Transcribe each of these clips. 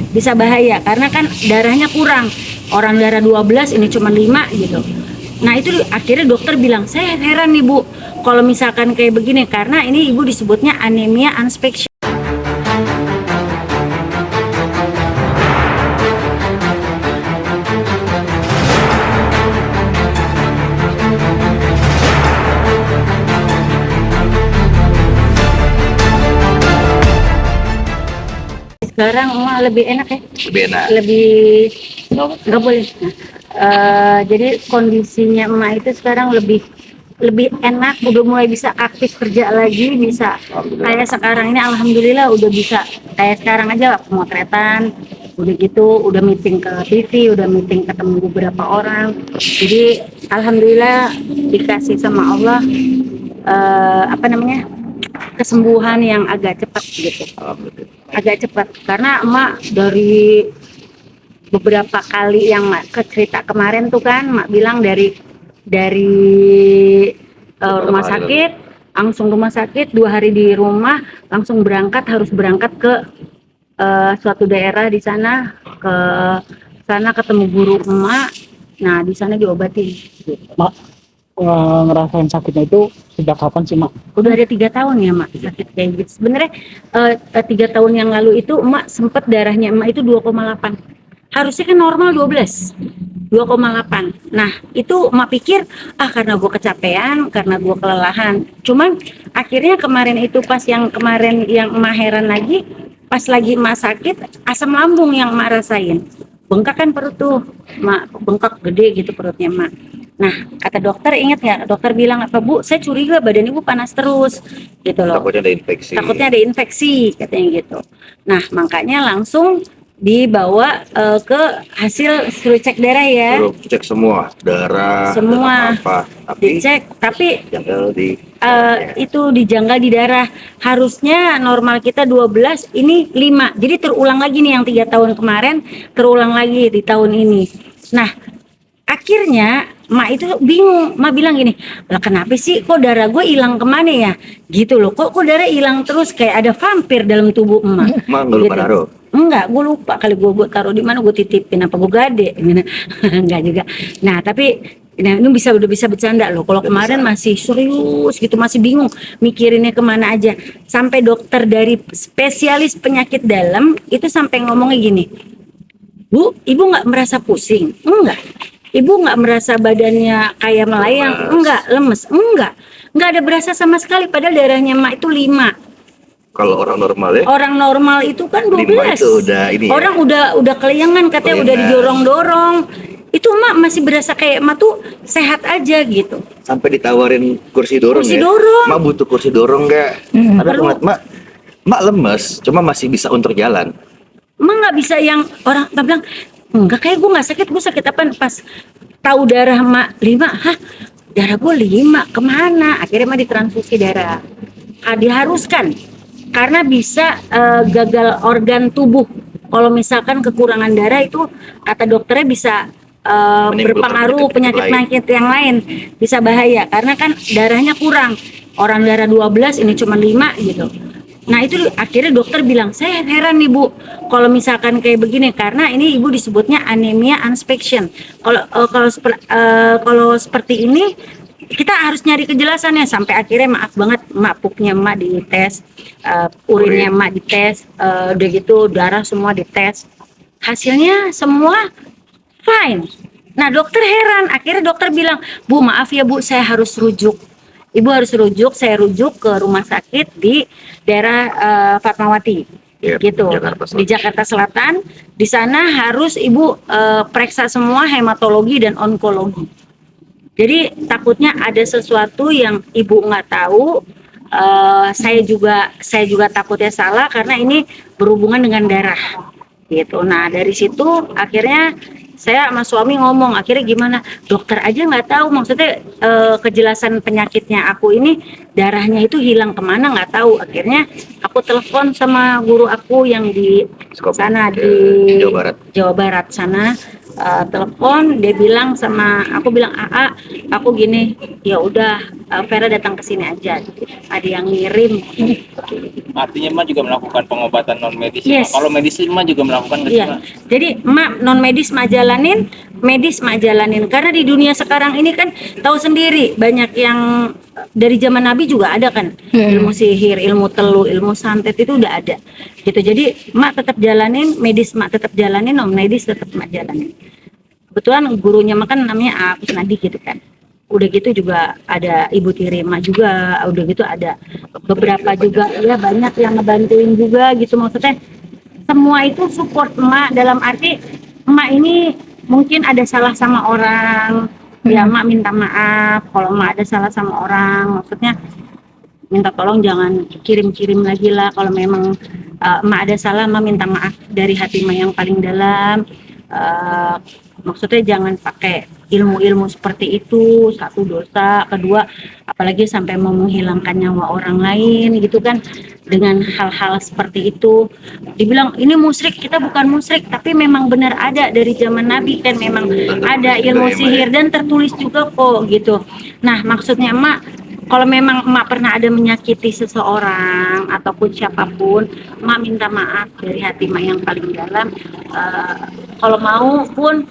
bisa bahaya karena kan darahnya kurang. Orang darah 12 ini cuma 5 gitu. Nah itu akhirnya dokter bilang, saya heran nih Bu, kalau misalkan kayak begini karena ini ibu disebutnya anemia unspecified. Sekarang emak lebih enak ya, Lebih enak. lebih nggak boleh. Nah, jadi kondisinya emak itu sekarang lebih enak, udah mulai bisa aktif kerja lagi, bisa kayak sekarang ini alhamdulillah udah bisa kayak sekarang aja pemotretan, udah gitu udah meeting ke TV, udah meeting ketemu beberapa orang. Jadi alhamdulillah dikasih sama Allah apa namanya kesembuhan yang agak cepat gitu, agak cepat karena emak dari beberapa kali yang mak ke cerita kemarin tuh kan mak bilang dari rumah sakit langsung rumah sakit 2 hari di rumah langsung berangkat, harus berangkat ke suatu daerah di sana, ke sana ketemu guru emak, nah di sana diobati gitu. Mak, ngerasain sakitnya itu sejak kapan sih Mak? Udah ada 3 tahun ya mak sakit kayak gitu. Sebenarnya 3 tahun yang lalu itu emak sempet darahnya emak itu 2,8, harusnya kan normal 12, 2,8. Nah itu emak pikir karena gue kecapean, karena gue kelelahan. Cuman akhirnya kemarin itu pas yang kemarin yang emak heran lagi, pas lagi emak sakit asam lambung yang emak rasain, bengkak kan perut tuh emak, bengkak gede gitu perutnya emak. Nah, kata dokter, ingat nggak? Dokter bilang apa Bu? Saya curiga badan ibu panas terus, gitu loh. Takutnya ada infeksi. Takutnya ada infeksi, katanya gitu. Nah, makanya langsung dibawa ke hasil suruh cek darah ya. Suruh cek semua darah, Semua apa, tapi dicek, tapi janggal di itu dijanggal di darah. Harusnya normal kita 12, ini 5. Jadi terulang lagi nih yang 3 tahun kemarin, terulang lagi di tahun ini. Nah, akhirnya mak itu bingung, mak bilang gini, lah kenapa sih kok darah gue hilang kemana ya, gitu loh, kok darah hilang terus kayak ada vampir dalam tubuh emak. Emang nggak lupa naruh? Enggak, gue lupa kali gue taruh di mana, gue titipin apa gue gade gitu. Enggak juga. Nah tapi nah, ini udah bisa bercanda loh. Kalau kemarin masih serius gitu, masih bingung mikirinnya kemana aja. Sampai dokter dari spesialis penyakit dalam itu sampai ngomongnya gini, Bu, ibu nggak merasa pusing? Enggak. Ibu nggak merasa badannya kayak melayang? Enggak. Lemes? Enggak. Nggak ada berasa sama sekali. Padahal darahnya emak itu 5. Kalau orang normal ya? Orang normal itu kan 12. 5 itu udah ini ya? Orang udah kelayangan katanya, udah didorong-dorong. Itu emak masih berasa kayak emak tuh sehat aja gitu. Sampai ditawarin kursi dorong Kursi ya? dorong. Mak butuh kursi dorong nggak? Tapi aku ngeliat mak lemes, cuma masih bisa untuk jalan. Emak nggak bisa yang orang bilang, enggak kayak gue nggak sakit, gue sakit apa? Pas tahu darah emak 5, hah darah gue 5 kemana? Akhirnya emak ditransfusi darah. Diharuskan karena bisa gagal organ tubuh. Kalau misalkan kekurangan darah itu kata dokternya bisa berpengaruh penyakit-penyakit yang lain, bisa bahaya karena kan darahnya kurang. Orang darah 12 ini cuma 5 gitu. Nah itu akhirnya dokter bilang, saya heran nih Bu, kalau misalkan kayak begini karena ini ibu disebutnya anemia unspecified. Kalau seperti ini kita harus nyari kejelasannya. Sampai akhirnya maaf banget emak, pupnya emak dites, urinnya emak dites, udah gitu darah semua dites, hasilnya semua fine. Nah dokter heran, akhirnya dokter bilang, Bu maaf ya Bu, saya harus rujuk. Ibu harus rujuk, saya rujuk ke rumah sakit di daerah Fatmawati, gitu, di Jakarta Selatan. Di sana harus ibu periksa semua hematologi dan onkologi. Jadi takutnya ada sesuatu yang ibu nggak tahu. Saya juga takutnya salah karena ini berhubungan dengan darah, gitu. Nah dari situ akhirnya saya sama suami ngomong, akhirnya gimana, dokter aja nggak tahu, maksudnya kejelasan penyakitnya aku ini darahnya itu hilang kemana nggak tahu. Akhirnya aku telepon sama guru aku yang di sana di Jawa Barat sana, telepon, dia bilang sama aku, bilang AA, aku gini, ya udah, Vera datang ke sini aja, ada yang ngirim. Artinya emak juga melakukan pengobatan non medis. Yes. Kalau medis emak juga melakukan nggak sih, Iya, Mak? jadi emak non medis emak jalanin, medis emak jalanin. Karena di dunia sekarang ini kan tahu sendiri, banyak yang dari zaman Nabi juga ada kan, ilmu sihir, ilmu telu, ilmu santet itu udah ada. Gitu. Jadi emak tetap jalanin, medis emak tetap jalanin, non medis tetap emak jalanin. Kebetulan gurunya emak kan namanya Agus Nadi gitu kan. Udah gitu juga ada ibu tiri emak juga, udah gitu ada beberapa juga, ya banyak yang ngebantuin juga gitu, maksudnya semua itu support emak, dalam arti emak ini mungkin ada salah sama orang, ya emak minta maaf kalau emak ada salah sama orang, maksudnya minta tolong jangan kirim-kirim lagi lah, kalau memang emak ada salah emak minta maaf dari hati emak yang paling dalam. Maksudnya jangan pakai ilmu-ilmu seperti itu, satu dosa, kedua apalagi sampai mau menghilangkan nyawa orang lain gitu kan, dengan hal-hal seperti itu. Dibilang ini musyrik, kita bukan musyrik, tapi memang benar ada dari zaman Nabi kan, memang ada ilmu sihir dan tertulis juga kok gitu. Nah maksudnya emak, kalau memang emak pernah ada menyakiti seseorang ataupun siapapun, emak minta maaf dari hati emak yang paling dalam. Kalau mau pun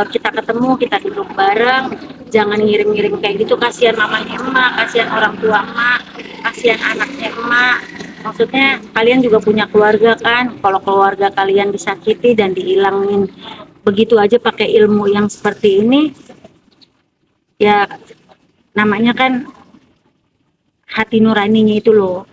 kita ketemu, kita duduk bareng, jangan ngirim-ngirim kayak gitu, kasihan mamanya emak, kasihan orang tua emak, kasihan anaknya emak. Maksudnya kalian juga punya keluarga kan, kalau keluarga kalian disakiti dan dihilangin begitu aja pakai ilmu yang seperti ini, ya namanya kan hati nuraninya itu loh.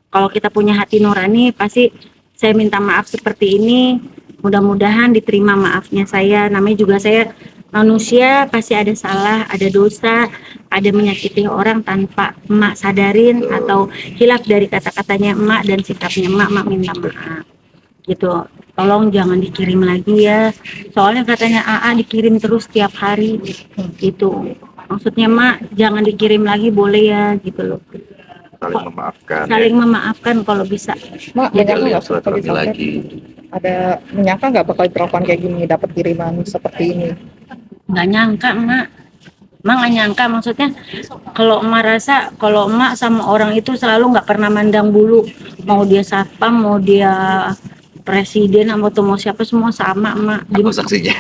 Kalau kita punya hati nurani, pasti saya minta maaf seperti ini, mudah-mudahan diterima maafnya saya. Namanya juga saya manusia, pasti ada salah, ada dosa, ada menyakiti orang tanpa emak sadarin, atau hilaf dari kata-katanya emak dan sikapnya emak minta maaf gitu. Tolong jangan dikirim lagi ya, soalnya katanya AA dikirim terus tiap hari gitu. Maksudnya emak jangan dikirim lagi boleh ya gitu loh, Saling memaafkan. saling memaafkan kalau bisa. Mak, Ya, menyangka nggak surat seperti sampai lagi. ada, menyangka nggak bakal diperlakukan kayak gini, dapat kiriman seperti ini? Nggak nyangka emak nggak nyangka, maksudnya kalau emak rasa kalau emak sama orang itu selalu nggak pernah mandang bulu, mau dia satpam, mau dia presiden, atau mau siapa, semua sama emak Aku saksinya.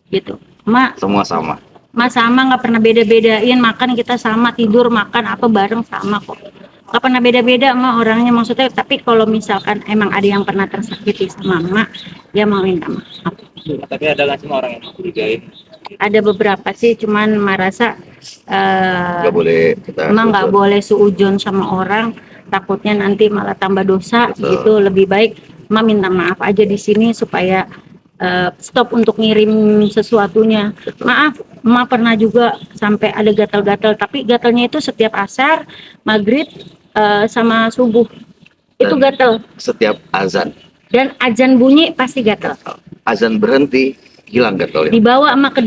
gitu. Emak Semua sama. sama, nggak pernah beda-bedain, makan kita sama, tidur makan apa bareng sama kok, nggak pernah beda-beda emak orangnya, maksudnya. Tapi kalau misalkan emang ada yang pernah tersakiti sama emak, dia mau minta maaf. Tapi ada nggak sih orang yang curigain? Ada beberapa sih, cuman merasa Nggak boleh kita. emang nggak boleh suujon sama orang, takutnya nanti malah tambah dosa. Betul. Gitu, lebih baik emak minta maaf aja di sini supaya stop untuk ngirim sesuatunya. Maaf, emak pernah juga sampai ada gatal-gatal, tapi gatalnya itu setiap asar, maghrib, sama subuh itu Dan gatal, Setiap azan. dan azan bunyi pasti gatal. Azan berhenti, hilang gatalnya. Dibawa emak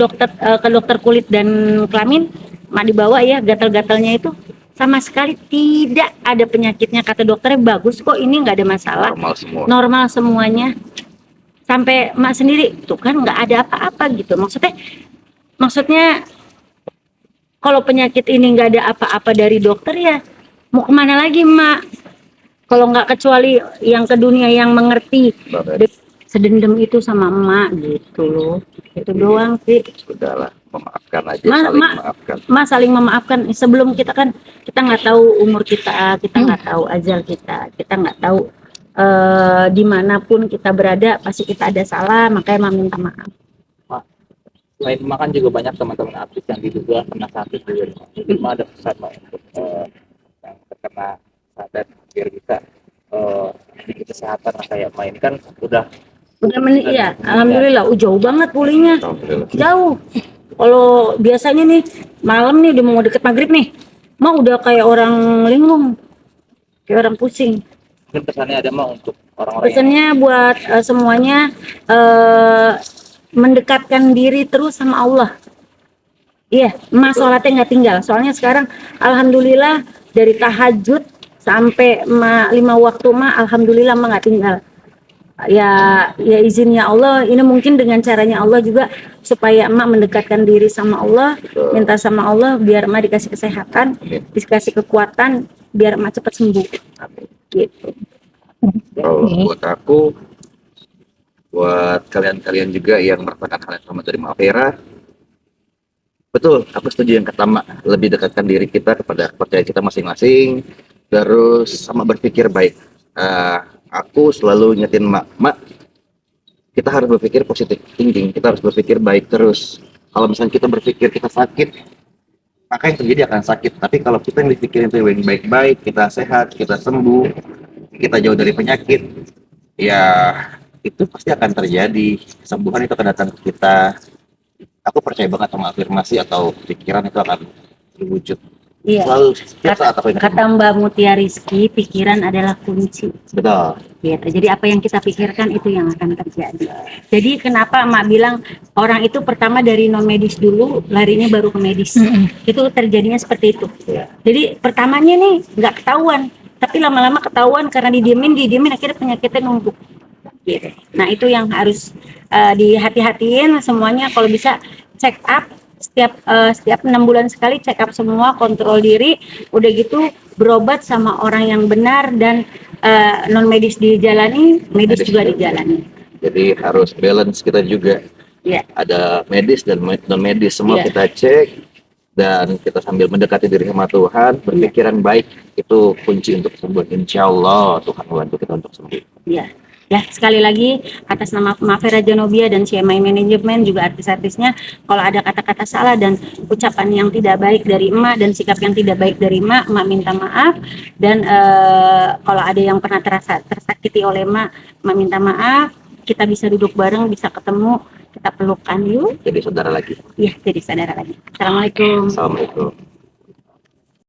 ke dokter kulit dan kelamin, emak dibawa ya, gatal-gatalnya itu sama sekali tidak ada penyakitnya, kata dokternya bagus kok, ini nggak ada masalah, Normal semua. normal semuanya. Sampai emak sendiri tuh kan nggak ada apa-apa gitu, maksudnya kalau penyakit ini nggak ada apa-apa dari dokter, ya mau kemana lagi emak, kalau nggak kecuali yang ke dunia yang mengerti. Sedendam itu sama emak gitu loh, itu doang sih. Sudahlah, memaafkan aja, Ma- saling ma- memaafkan. Mas saling memaafkan. Sebelum kita kan, kita nggak tahu umur kita nggak tahu ajal kita nggak tahu dimanapun kita berada, pasti kita ada salah, makanya Mama minta maaf. Selain makan juga banyak teman-teman artis yang diduga kena sakit juga. Mungkin Mak ada pesan Mak untuk yang terkena sadar biar bisa sedikit kesehatan kayak main kan udah Ya, alhamdulillah, jauh banget pulihnya, Alhamdulillah. jauh. Kalau biasanya nih malam nih udah mau deket maghrib nih, mah udah kayak orang linglung, kayak orang pusing. mungkin pesannya ada Mak untuk orang-orang yang Pesannya buat semuanya, mendekatkan diri terus sama Allah. Iya, emak sholatnya nggak tinggal. Soalnya sekarang alhamdulillah dari tahajud sampai 5 waktu emak, alhamdulillah emak nggak tinggal. ya ya izinnya Allah, ini mungkin dengan caranya Allah juga supaya emak mendekatkan diri sama Allah, Betul. minta sama Allah biar emak dikasih kesehatan, Amin. dikasih kekuatan biar emak cepat sembuh Amin. gitu. Kalau buat aku, buat kalian-kalian juga yang merasakan hal yang sama dari Mak Vera, betul, aku setuju yang kata Mak, lebih dekatkan diri kita kepada kepercayaan kita masing-masing, terus sama berpikir baik. Aku selalu nyetin Mak, kita harus berpikir positif thinking, kita harus berpikir baik terus. Kalau misalnya kita berpikir kita sakit, maka yang terjadi akan sakit. Tapi kalau kita yang dipikirin itu yang baik-baik, kita sehat, kita sembuh, kita jauh dari penyakit, ya itu pasti akan terjadi. Kesembuhan itu akan datang ke kita. Aku percaya banget sama afirmasi atau pikiran itu akan terwujud. Iya. Selalu setiap saat aku ingat. Kata Mbak Mutia Rizky, pikiran adalah kunci. Betul. Gitu. Jadi apa yang kita pikirkan itu yang akan terjadi. Jadi kenapa emak bilang orang itu pertama dari non medis dulu, larinya baru ke medis. Itu terjadinya seperti itu. Jadi pertamanya nih nggak ketahuan, tapi lama-lama ketahuan karena didiemin akhirnya penyakitnya numpuk. Gitu. Nah itu yang harus dihati-hatiin semuanya. Kalau bisa check up setiap 6 bulan sekali, check up semua, kontrol diri, udah gitu berobat sama orang yang benar dan non medis dijalani, medis juga dijalani. Jadi harus balance kita juga. Ya. Ada medis dan non medis, semua Iya. kita cek dan kita sambil mendekati diri sama Tuhan, berpikiran baik itu kunci untuk sembuh. Insya Allah Tuhan membantu kita untuk sembuh. Ya. Ya, sekali lagi atas nama Mak Vera Janobia dan CMI Management juga artis-artisnya, kalau ada kata-kata salah dan ucapan yang tidak baik dari emak dan sikap yang tidak baik dari emak minta maaf. Dan kalau ada yang pernah tersakiti oleh emak minta maaf. Kita bisa duduk bareng, bisa ketemu, kita pelukan yuk. Jadi saudara lagi. Iya, jadi saudara lagi. Assalamualaikum. Assalamualaikum.